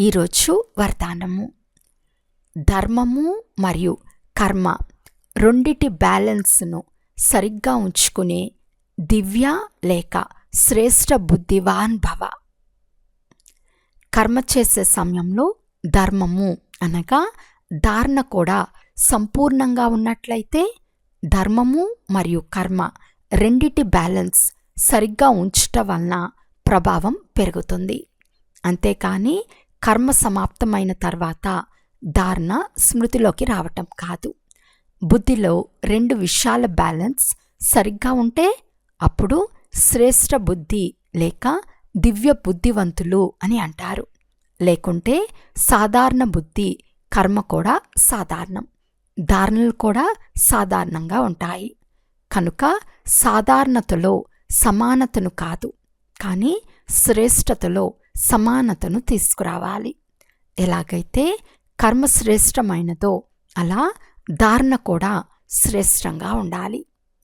ఈరోజు వరదానము. ధర్మము మరియు కర్మ రెండిటి బ్యాలెన్స్ను సరిగ్గా ఉంచుకునే దివ్య లేక శ్రేష్ఠ బుద్ధివాన్ భవ. కర్మ చేసే సమయంలో ధర్మము అనగా ధారణ కూడా సంపూర్ణంగా ఉన్నట్లయితే ధర్మము మరియు కర్మ రెండిటి బ్యాలెన్స్ సరిగ్గా ఉంచటం వలన ప్రభావం పెరుగుతుంది. అంతేకాని కర్మ సమాప్తమైన తర్వాత ధారణ స్మృతిలోకి రావటం కాదు. బుద్ధిలో రెండు విషయాల బ్యాలెన్స్ సరిగ్గా ఉంటే అప్పుడు శ్రేష్ఠ బుద్ధి లేక దివ్య బుద్ధివంతులు అని అంటారు. లేకుంటే సాధారణ బుద్ధి, కర్మ కూడా సాధారణం, ధారణలు కూడా సాధారణంగా ఉంటాయి. కనుక సాధారణతలో సమానతను కాదు, కానీ శ్రేష్టతలో సమానతను తీసుకురావాలి. ఎలాగైతే కర్మ శ్రేష్టమైనదో అలా ధారణ కూడా శ్రేష్టంగా ఉండాలి.